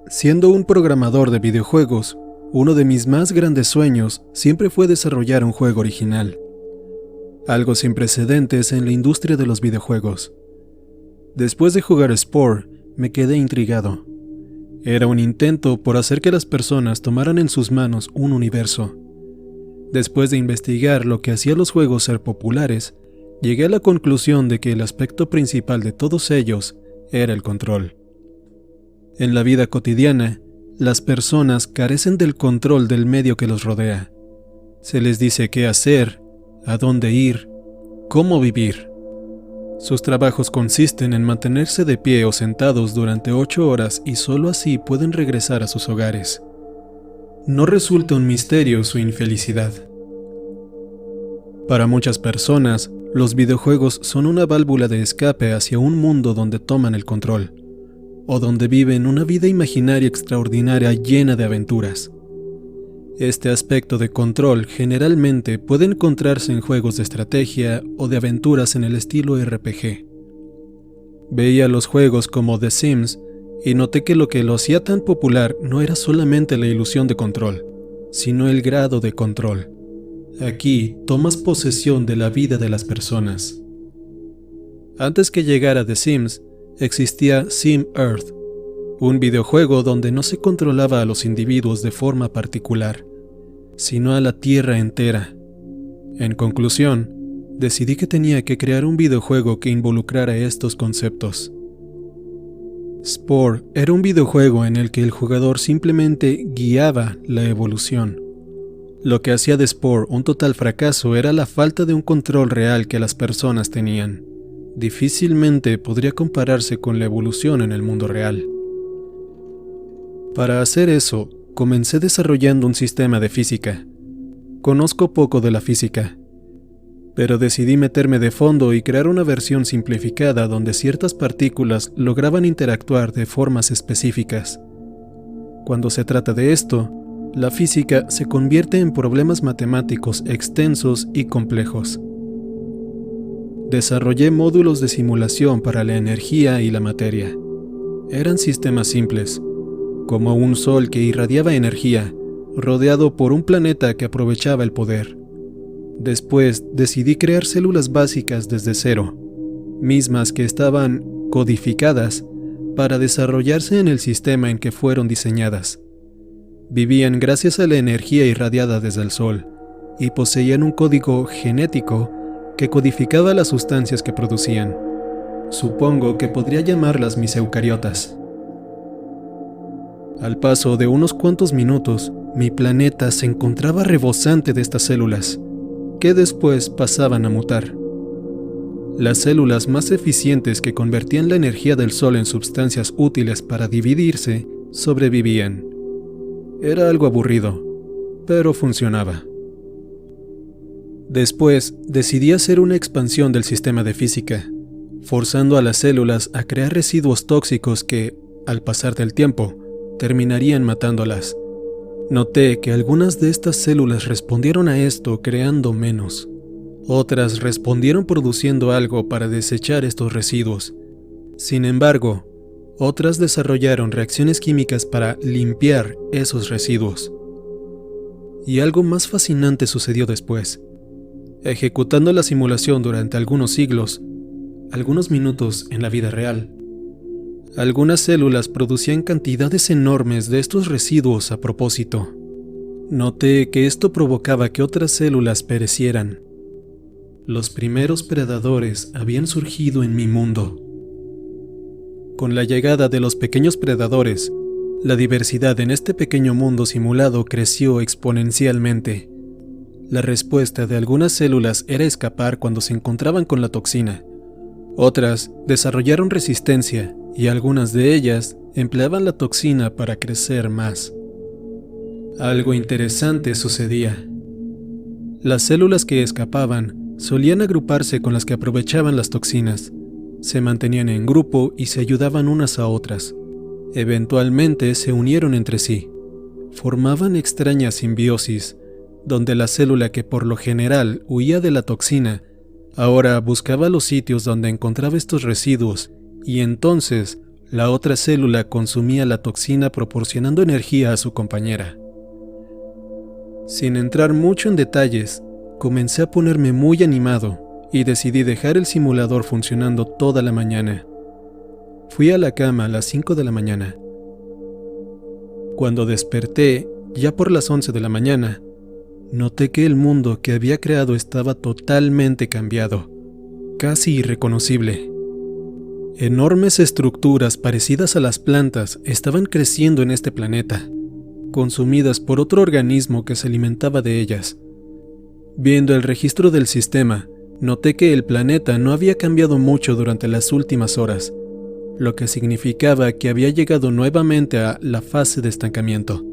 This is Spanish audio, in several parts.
Siendo un programador de videojuegos, uno de mis más grandes sueños siempre fue desarrollar un juego original. Algo sin precedentes en la industria de los videojuegos. Después de jugar Spore, me quedé intrigado. Era un intento por hacer que las personas tomaran en sus manos un universo. Después de investigar lo que hacía los juegos ser populares, llegué a la conclusión de que el aspecto principal de todos ellos era el control. En la vida cotidiana, las personas carecen del control del medio que los rodea. Se les dice qué hacer, a dónde ir, cómo vivir. Sus trabajos consisten en mantenerse de pie o sentados durante 8 horas y solo así pueden regresar a sus hogares. No resulta un misterio su infelicidad. Para muchas personas, los videojuegos son una válvula de escape hacia un mundo donde toman el control, o donde viven una vida imaginaria extraordinaria llena de aventuras. Este aspecto de control generalmente puede encontrarse en juegos de estrategia o de aventuras en el estilo RPG. Veía los juegos como The Sims y noté que lo hacía tan popular no era solamente la ilusión de control, sino el grado de control. Aquí tomas posesión de la vida de las personas. Antes que llegara The Sims, existía Sim Earth, un videojuego donde no se controlaba a los individuos de forma particular, sino a la Tierra entera. En conclusión, decidí que tenía que crear un videojuego que involucrara estos conceptos. Spore era un videojuego en el que el jugador simplemente guiaba la evolución. Lo que hacía de Spore un total fracaso era la falta de un control real que las personas tenían. Difícilmente podría compararse con la evolución en el mundo real. Para hacer eso, comencé desarrollando un sistema de física. Conozco poco de la física, pero decidí meterme de fondo y crear una versión simplificada donde ciertas partículas lograban interactuar de formas específicas. Cuando se trata de esto, la física se convierte en problemas matemáticos extensos y complejos. Desarrollé módulos de simulación para la energía y la materia. Eran sistemas simples, como un sol que irradiaba energía, rodeado por un planeta que aprovechaba el poder. Después decidí crear células básicas desde cero, mismas que estaban codificadas para desarrollarse en el sistema en que fueron diseñadas. Vivían gracias a la energía irradiada desde el sol y poseían un código genético que codificaba las sustancias que producían. Supongo que podría llamarlas mis eucariotas. Al paso de unos cuantos minutos, mi planeta se encontraba rebosante de estas células, que después pasaban a mutar. Las células más eficientes que convertían la energía del sol en sustancias útiles para dividirse, sobrevivían. Era algo aburrido, pero funcionaba. Después, decidí hacer una expansión del sistema de física, forzando a las células a crear residuos tóxicos que, al pasar del tiempo, terminarían matándolas. Noté que algunas de estas células respondieron a esto creando menos. Otras respondieron produciendo algo para desechar estos residuos. Sin embargo, otras desarrollaron reacciones químicas para limpiar esos residuos. Y algo más fascinante sucedió después. Ejecutando la simulación durante algunos siglos, algunos minutos en la vida real, algunas células producían cantidades enormes de estos residuos a propósito. Noté que esto provocaba que otras células perecieran. Los primeros predadores habían surgido en mi mundo. Con la llegada de los pequeños predadores, la diversidad en este pequeño mundo simulado creció exponencialmente. La respuesta de algunas células era escapar cuando se encontraban con la toxina. Otras desarrollaron resistencia y algunas de ellas empleaban la toxina para crecer más. Algo interesante sucedía. Las células que escapaban solían agruparse con las que aprovechaban las toxinas. Se mantenían en grupo y se ayudaban unas a otras. Eventualmente se unieron entre sí. Formaban extrañas simbiosis, donde la célula que por lo general huía de la toxina, ahora buscaba los sitios donde encontraba estos residuos y entonces La otra célula consumía la toxina proporcionando energía a su compañera. Sin entrar mucho en detalles, comencé a ponerme muy animado y decidí dejar el simulador funcionando toda la mañana. Fui a la cama a las 5 de la mañana. Cuando desperté, ya por las 11 de la mañana, noté que el mundo que había creado estaba totalmente cambiado, casi irreconocible. Enormes estructuras parecidas a las plantas estaban creciendo en este planeta, consumidas por otro organismo que se alimentaba de ellas. Viendo el registro del sistema, noté que el planeta no había cambiado mucho durante las últimas horas, lo que significaba que había llegado nuevamente a la fase de estancamiento,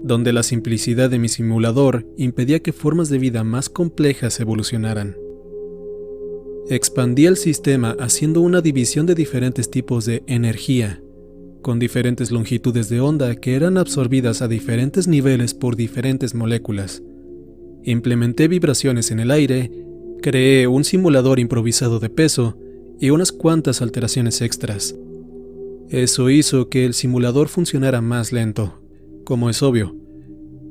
donde la simplicidad de mi simulador impedía que formas de vida más complejas evolucionaran. Expandí el sistema haciendo una división de diferentes tipos de energía, con diferentes longitudes de onda que eran absorbidas a diferentes niveles por diferentes moléculas. Implementé vibraciones en el aire, creé un simulador improvisado de peso y unas cuantas alteraciones extras. Eso hizo que el simulador funcionara más lento, como es obvio,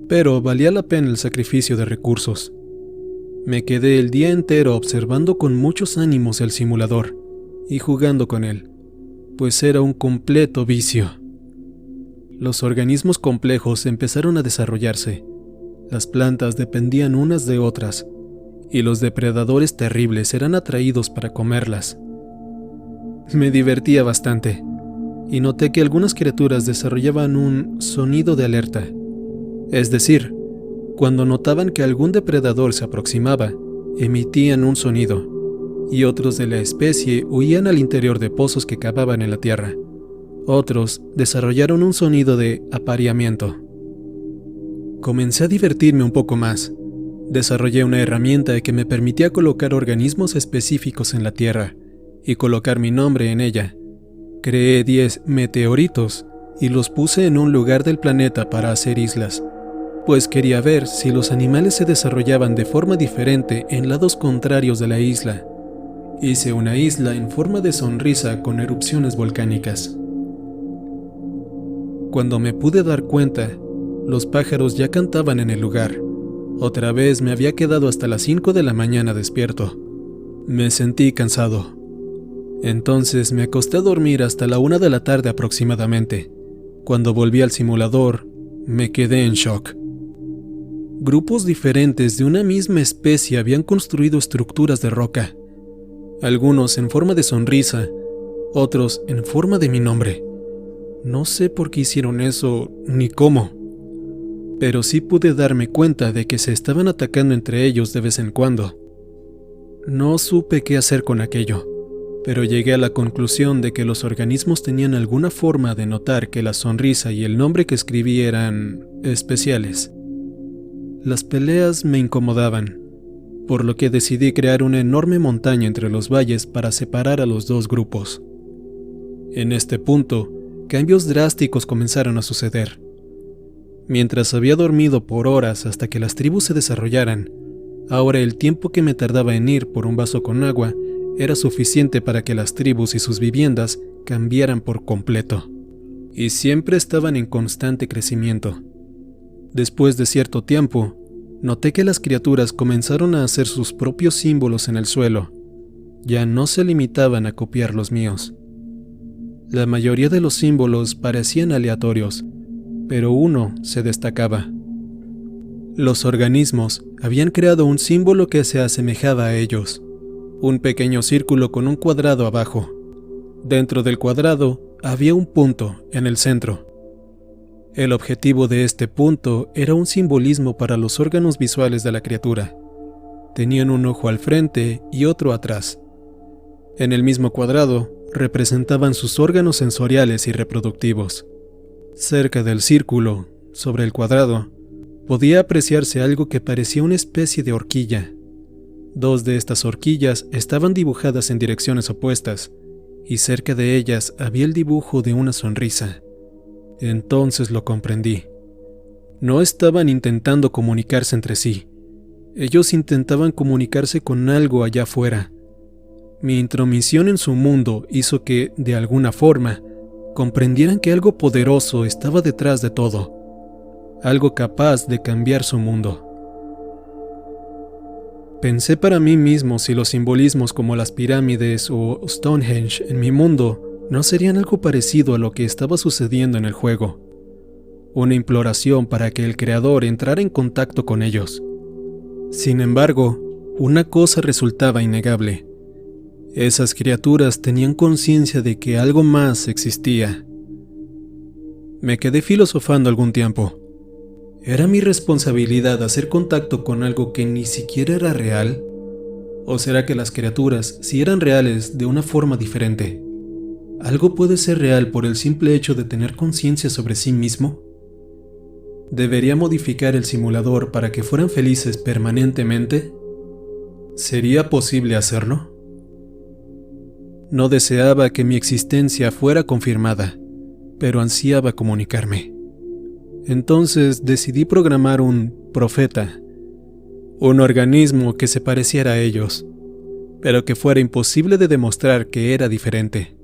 pero valía la pena el sacrificio de recursos. Me quedé el día entero observando con muchos ánimos el simulador y jugando con él, pues era un completo vicio. Los organismos complejos empezaron a desarrollarse, las plantas dependían unas de otras, y los depredadores terribles eran atraídos para comerlas. Me divertía bastante, y noté que algunas criaturas desarrollaban un sonido de alerta, es decir, cuando notaban que algún depredador se aproximaba, emitían un sonido, y otros de la especie huían al interior de pozos que cavaban en la tierra. Otros desarrollaron un sonido de apareamiento. Comencé a divertirme un poco más. Desarrollé una herramienta que me permitía colocar organismos específicos en la tierra y colocar mi nombre en ella. Creé 10 meteoritos y los puse en un lugar del planeta para hacer islas, pues quería ver si los animales se desarrollaban de forma diferente en lados contrarios de la isla. Hice una isla en forma de sonrisa con erupciones volcánicas. Cuando me pude dar cuenta, los pájaros ya cantaban en el lugar. Otra vez me había quedado hasta las 5 de la mañana despierto. Me sentí cansado. Entonces me acosté a dormir hasta la 1 de la tarde aproximadamente. Cuando volví al simulador, me quedé en shock. Grupos diferentes de una misma especie habían construido estructuras de roca, algunos en forma de sonrisa, otros en forma de mi nombre. No sé por qué hicieron eso ni cómo, pero sí pude darme cuenta de que se estaban atacando entre ellos de vez en cuando. No supe qué hacer con aquello, pero llegué a la conclusión de que los organismos tenían alguna forma de notar que la sonrisa y el nombre que escribí eran especiales. Las peleas me incomodaban, por lo que decidí crear una enorme montaña entre los valles para separar a los dos grupos. En este punto, cambios drásticos comenzaron a suceder. Mientras había dormido por horas hasta que las tribus se desarrollaran, ahora el tiempo que me tardaba en ir por un vaso con agua era suficiente para que las tribus y sus viviendas cambiaran por completo, y siempre estaban en constante crecimiento. Después de cierto tiempo, noté que las criaturas comenzaron a hacer sus propios símbolos en el suelo. Ya no se limitaban a copiar los míos. La mayoría de los símbolos parecían aleatorios, pero uno se destacaba. Los organismos habían creado un símbolo que se asemejaba a ellos, un pequeño círculo con un cuadrado abajo. Dentro del cuadrado había un punto en el centro. El objetivo de este punto era un simbolismo para los órganos visuales de la criatura. Tenían un ojo al frente y otro atrás. En el mismo cuadrado representaban sus órganos sensoriales y reproductivos. Cerca del círculo, sobre el cuadrado, podía apreciarse algo que parecía una especie de horquilla. 2 de estas horquillas estaban dibujadas en direcciones opuestas, y cerca de ellas había el dibujo de una sonrisa. Entonces lo comprendí. No estaban intentando comunicarse entre sí. Ellos intentaban comunicarse con algo allá afuera. Mi intromisión en su mundo hizo que, de alguna forma, comprendieran que algo poderoso estaba detrás de todo, algo capaz de cambiar su mundo. Pensé para mí mismo si los simbolismos como las pirámides o Stonehenge en mi mundo no serían algo parecido a lo que estaba sucediendo en el juego, una imploración para que el creador entrara en contacto con ellos. Sin embargo, una cosa resultaba innegable: esas criaturas tenían conciencia de que algo más existía. Me quedé filosofando algún tiempo. ¿Era mi responsabilidad hacer contacto con algo que ni siquiera era real? ¿O será que las criaturas sí eran reales de una forma diferente? ¿Algo puede ser real por el simple hecho de tener conciencia sobre sí mismo? ¿Debería modificar el simulador para que fueran felices permanentemente? ¿Sería posible hacerlo? No deseaba que mi existencia fuera confirmada, pero ansiaba comunicarme. Entonces decidí programar un profeta, un organismo que se pareciera a ellos, pero que fuera imposible de demostrar que era diferente,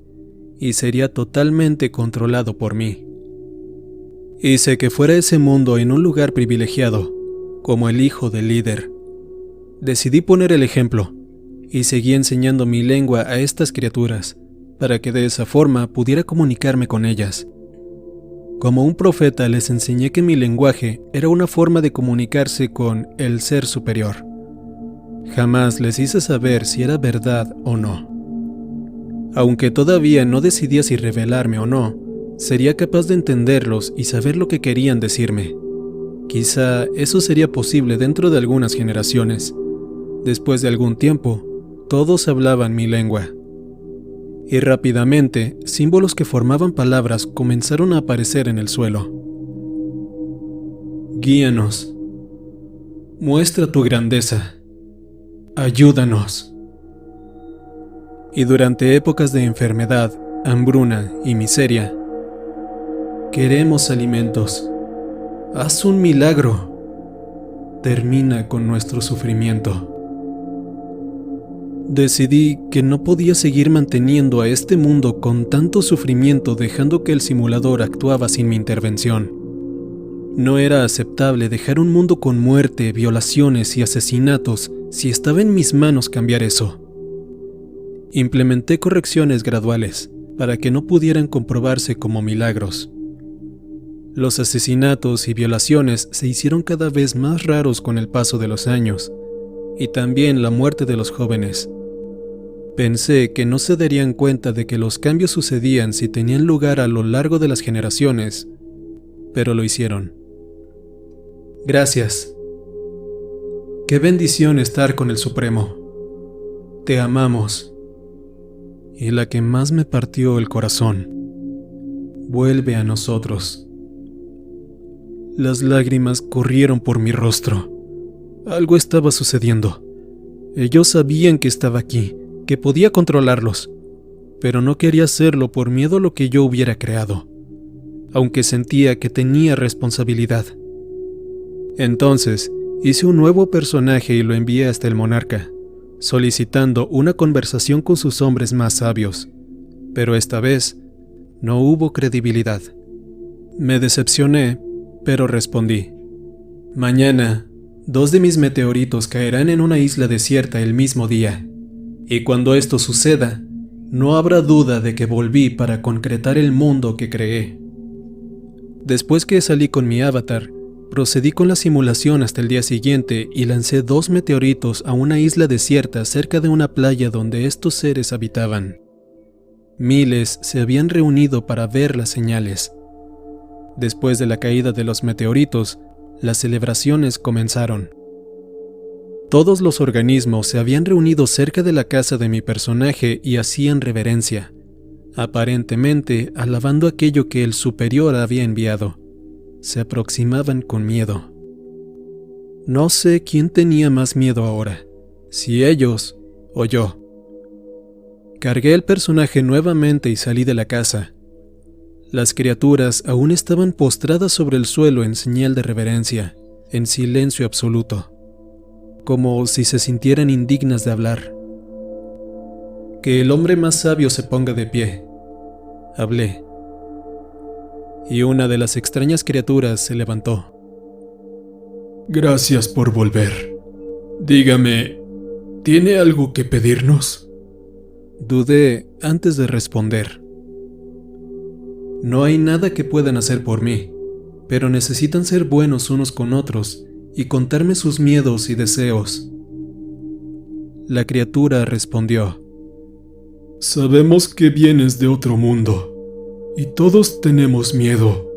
y sería totalmente controlado por mí. Hice que fuera ese mundo en un lugar privilegiado, como el hijo del líder. Decidí poner el ejemplo, y seguí enseñando mi lengua a estas criaturas, para que de esa forma pudiera comunicarme con ellas. Como un profeta les enseñé que mi lenguaje era una forma de comunicarse con el ser superior. Jamás les hice saber si era verdad o no. Aunque todavía no decidía si revelarme o no, sería capaz de entenderlos y saber lo que querían decirme. Quizá eso sería posible dentro de algunas generaciones. Después de algún tiempo, todos hablaban mi lengua. Y rápidamente, símbolos que formaban palabras comenzaron a aparecer en el suelo. Guíanos. Muestra tu grandeza. Ayúdanos. Y durante épocas de enfermedad, hambruna y miseria, queremos alimentos. Haz un milagro. Termina con nuestro sufrimiento. Decidí que no podía seguir manteniendo a este mundo con tanto sufrimiento dejando que el simulador actuaba sin mi intervención. No era aceptable dejar un mundo con muerte, violaciones y asesinatos si estaba en mis manos cambiar eso. Implementé correcciones graduales para que no pudieran comprobarse como milagros. Los asesinatos y violaciones se hicieron cada vez más raros con el paso de los años, y también la muerte de los jóvenes. Pensé que no se darían cuenta de que los cambios sucedían si tenían lugar a lo largo de las generaciones, pero lo hicieron. Gracias. Qué bendición estar con el Supremo. Te amamos. Y la que más me partió el corazón, vuelve a nosotros. Las lágrimas corrieron por mi rostro. Algo estaba sucediendo. Ellos sabían que estaba aquí, que podía controlarlos, pero no quería hacerlo por miedo a lo que yo hubiera creado, aunque sentía que tenía responsabilidad. Entonces, hice un nuevo personaje y lo envié hasta el monarca, solicitando una conversación con sus hombres más sabios, pero esta vez no hubo credibilidad. Me decepcioné, pero respondí: mañana, 2 de mis meteoritos caerán en una isla desierta el mismo día. Y cuando esto suceda, no habrá duda de que volví para concretar el mundo que creé. Después que salí con mi avatar, procedí con la simulación hasta el día siguiente y lancé 2 meteoritos a una isla desierta cerca de una playa donde estos seres habitaban. Miles se habían reunido para ver las señales. Después de la caída de los meteoritos, las celebraciones comenzaron. Todos los organismos se habían reunido cerca de la casa de mi personaje y hacían reverencia, aparentemente alabando aquello que el superior había enviado. Se aproximaban con miedo. No sé quién tenía más miedo ahora, si ellos o yo. Cargué el personaje nuevamente y salí de la casa. Las criaturas aún estaban postradas sobre el suelo en señal de reverencia, en silencio absoluto, como si se sintieran indignas de hablar. Que el hombre más sabio se ponga de pie. Hablé. y una de las extrañas criaturas se levantó. Gracias por volver. Dígame, ¿tiene algo que pedirnos? Dudé antes de responder. No hay nada que puedan hacer por mí, pero necesitan ser buenos unos con otros y contarme sus miedos y deseos. La criatura respondió: Sabemos que vienes de otro mundo, y todos tenemos miedo.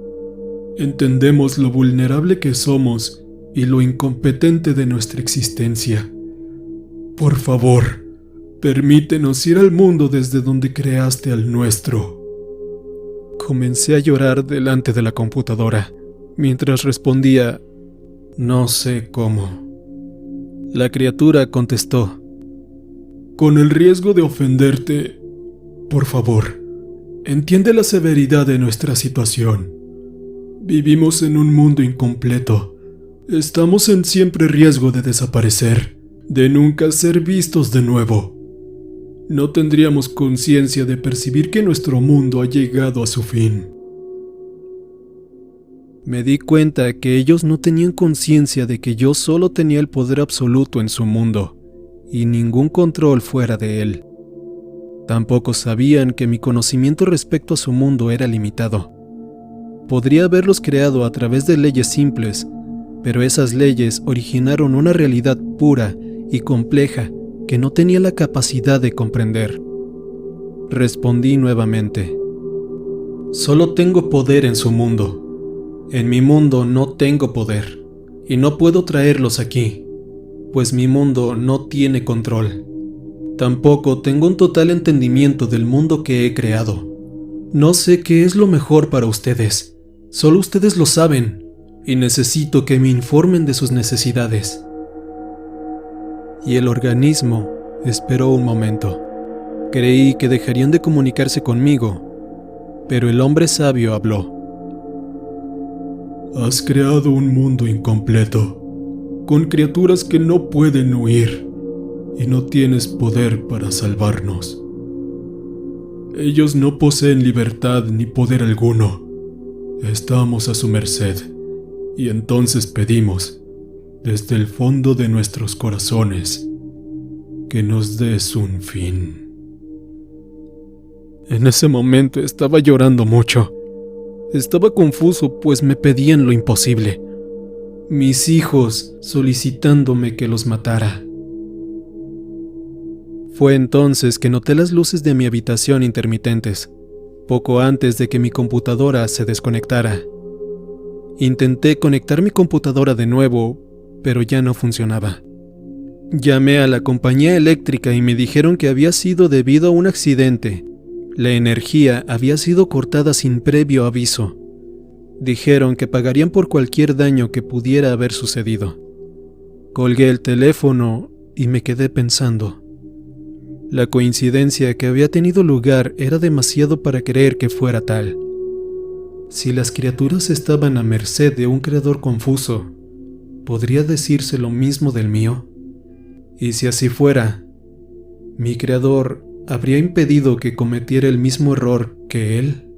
Entendemos lo vulnerable que somos y lo incompetente de nuestra existencia. Por favor, permítenos ir al mundo desde donde creaste al nuestro. Comencé a llorar delante de la computadora, mientras respondía: no sé cómo. La criatura contestó: con el riesgo de ofenderte, por favor, entiende la severidad de nuestra situación. Vivimos en un mundo incompleto. Estamos en siempre riesgo de desaparecer, de nunca ser vistos de nuevo. No tendríamos conciencia de percibir que nuestro mundo ha llegado a su fin. Me di cuenta que ellos no tenían conciencia de que yo solo tenía el poder absoluto en su mundo, y ningún control fuera de él. Tampoco sabían que mi conocimiento respecto a su mundo era limitado. Podría haberlos creado a través de leyes simples, pero esas leyes originaron una realidad pura y compleja que no tenía la capacidad de comprender. Respondí nuevamente: solo tengo poder en su mundo. En mi mundo no tengo poder, y no puedo traerlos aquí, pues mi mundo no tiene control. Tampoco tengo un total entendimiento del mundo que he creado. No sé qué es lo mejor para ustedes, solo ustedes lo saben, y necesito que me informen de sus necesidades. Y el organismo esperó un momento. Creí que dejarían de comunicarse conmigo, pero el hombre sabio habló. Has creado un mundo incompleto, con criaturas que no pueden huir, y no tienes poder para salvarnos. Ellos no poseen libertad ni poder alguno. Estamos a su merced, y entonces pedimos, desde el fondo de nuestros corazones, que nos des un fin. En ese momento estaba llorando mucho. Estaba confuso, pues me pedían lo imposible. Mis hijos solicitándome que los matara. Fue entonces que noté las luces de mi habitación intermitentes, poco antes de que mi computadora se desconectara. Intenté conectar mi computadora de nuevo, pero ya no funcionaba. Llamé a la compañía eléctrica y me dijeron que había sido debido a un accidente. La energía había sido cortada sin previo aviso. Dijeron que pagarían por cualquier daño que pudiera haber sucedido. Colgué el teléfono y me quedé pensando. La coincidencia que había tenido lugar era demasiado para creer que fuera tal. Si las criaturas estaban a merced de un creador confuso, ¿podría decirse lo mismo del mío? Y si así fuera, ¿mi creador habría impedido que cometiera el mismo error que él?